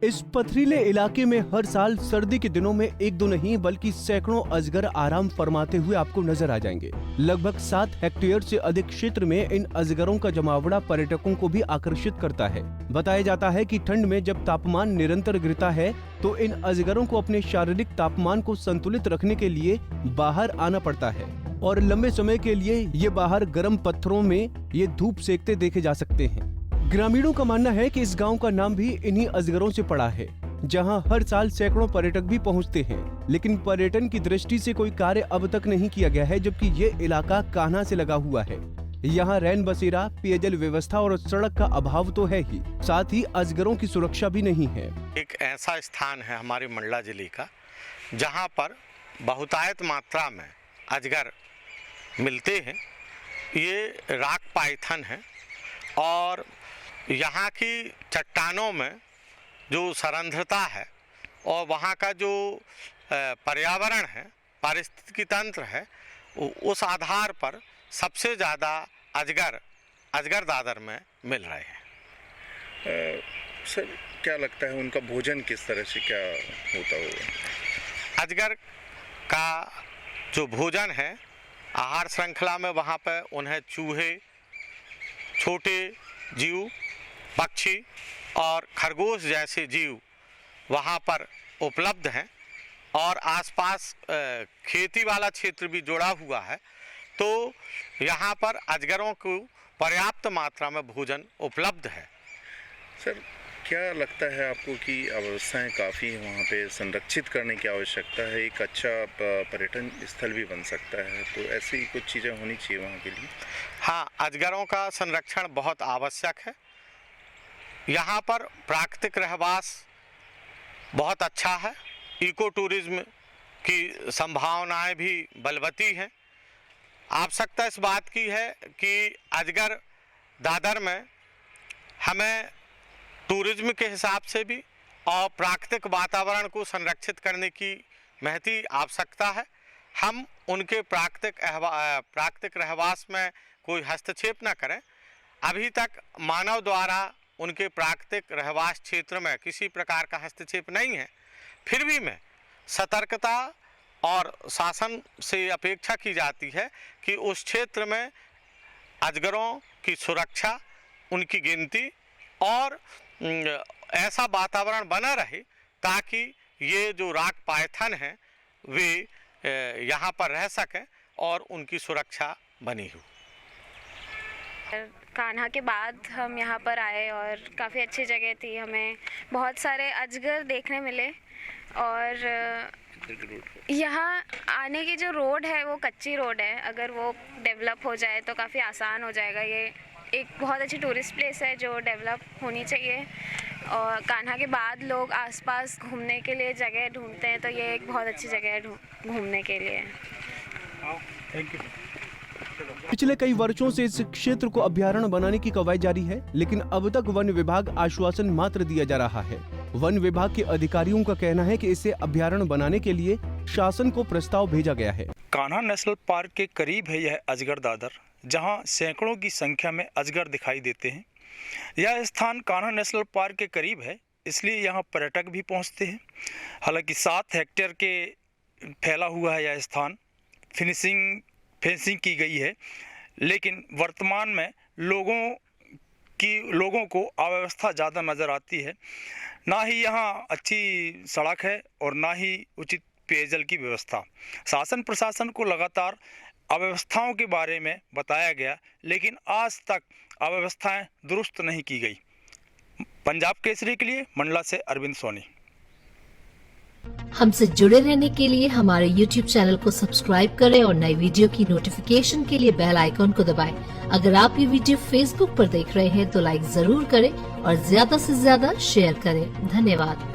इस पथरीले इलाके में हर साल सर्दी के दिनों में एक दो नहीं बल्कि सैकड़ों अजगर आराम फरमाते हुए आपको नजर आ जाएंगे। लगभग 7 हेक्टेयर से अधिक क्षेत्र में इन अजगरों का जमावड़ा पर्यटकों को भी आकर्षित करता है। बताया जाता है कि ठंड में जब तापमान निरंतर गिरता है तो इन अजगरों को अपने शारीरिक तापमान को संतुलित रखने के लिए बाहर आना पड़ता है और लंबे समय के लिए ये बाहर गर्म पत्थरों में ये धूप सेकते देखे जा सकते हैं। ग्रामीणों का मानना है कि इस गांव का नाम भी इन्हीं अजगरों से पड़ा है, जहां हर साल सैकड़ों पर्यटक भी पहुंचते हैं, लेकिन पर्यटन की दृष्टि से कोई कार्य अब तक नहीं किया गया है, जबकि ये इलाका कान्हा से लगा हुआ है। यहाँ रैन बसेरा, पेयजल व्यवस्था और सड़क का अभाव तो है ही, साथ ही अजगरों की सुरक्षा भी नहीं है। एक ऐसा स्थान है हमारे मंडला जिले का जहाँ पर बहुतायत मात्रा में अजगर मिलते हैं। ये राक पाइथन है और यहाँ की चट्टानों में जो सरंध्रता है और वहाँ का जो पर्यावरण है, पारिस्थितिकी तंत्र है, उस आधार पर सबसे ज़्यादा अजगर दादर में मिल रहे हैं। सर, क्या लगता है उनका भोजन किस तरह से क्या होता होगा? अजगर का जो भोजन है, आहार श्रृंखला में वहाँ पर उन्हें चूहे, छोटे जीव, पक्षी और खरगोश जैसे जीव वहाँ पर उपलब्ध हैं और आसपास खेती वाला क्षेत्र भी जुड़ा हुआ है, तो यहाँ पर अजगरों को पर्याप्त मात्रा में भोजन उपलब्ध है। सर, क्या लगता है आपको कि अवस्थाएं काफ़ी हैं वहाँ पे, संरक्षित करने की आवश्यकता है, एक अच्छा पर्यटन स्थल भी बन सकता है, तो ऐसी कुछ चीज़ें होनी चाहिए वहाँ के लिए? हाँ, अजगरों का संरक्षण बहुत आवश्यक है। यहाँ पर प्राकृतिक रहवास बहुत अच्छा है, इको टूरिज्म की संभावनाएं भी बलवती हैं। आवश्यकता इस बात की है कि अजगर दादर में हमें टूरिज्म के हिसाब से भी और प्राकृतिक वातावरण को संरक्षित करने की महती आवश्यकता है। हम उनके प्राकृतिक रहवास में कोई हस्तक्षेप न करें। अभी तक मानव द्वारा उनके प्राकृतिक रहवास क्षेत्र में किसी प्रकार का हस्तक्षेप नहीं है, फिर भी में सतर्कता और शासन से अपेक्षा की जाती है कि उस क्षेत्र में अजगरों की सुरक्षा, उनकी गिनती और ऐसा वातावरण बना रहे ताकि ये जो राक पाइथन हैं वे यहाँ पर रह सकें और उनकी सुरक्षा बनी हो। कान्हा के बाद हम यहाँ पर आए और काफ़ी अच्छी जगह थी, हमें बहुत सारे अजगर देखने मिले और यहाँ आने की जो रोड है वो कच्ची रोड है, अगर वो डेवलप हो जाए तो काफ़ी आसान हो जाएगा। ये एक बहुत अच्छी टूरिस्ट प्लेस है जो डेवलप होनी चाहिए और कान्हा के बाद लोग आसपास घूमने के लिए जगह ढूंढते हैं, तो ये एक बहुत अच्छी जगह है घूमने के लिए। Thank you. पिछले कई वर्षों से इस क्षेत्र को अभयारण्य बनाने की कवायद जारी है, लेकिन अब तक वन विभाग आश्वासन मात्र दिया जा रहा है। वन विभाग के अधिकारियों का कहना है कि इसे अभयारण्य बनाने के लिए शासन को प्रस्ताव भेजा गया है। कान्हा नेशनल पार्क के करीब है यह अजगर दादर, जहां सैकड़ों की संख्या में अजगर दिखाई देते हैं। यह स्थान कान्हा नेशनल पार्क के करीब है, इसलिए यहां पर्यटक भी पहुंचते हैं। हालांकि 7 हेक्टेयर के फैला हुआ है यह स्थान, फेंसिंग की गई है, लेकिन वर्तमान में लोगों को अव्यवस्था ज़्यादा नज़र आती है। ना ही यहाँ अच्छी सड़क है और ना ही उचित पेयजल की व्यवस्था। शासन प्रशासन को लगातार अव्यवस्थाओं के बारे में बताया गया, लेकिन आज तक अव्यवस्थाएं दुरुस्त नहीं की गई। पंजाब केसरी के लिए मंडला से अरविंद सोनी। हमसे जुड़े रहने के लिए हमारे YouTube चैनल को सब्सक्राइब करें और नई वीडियो की नोटिफिकेशन के लिए बेल आइकॉन को दबाएं। अगर आप ये वीडियो Facebook पर देख रहे हैं तो लाइक जरूर करें और ज्यादा से ज्यादा शेयर करें। धन्यवाद।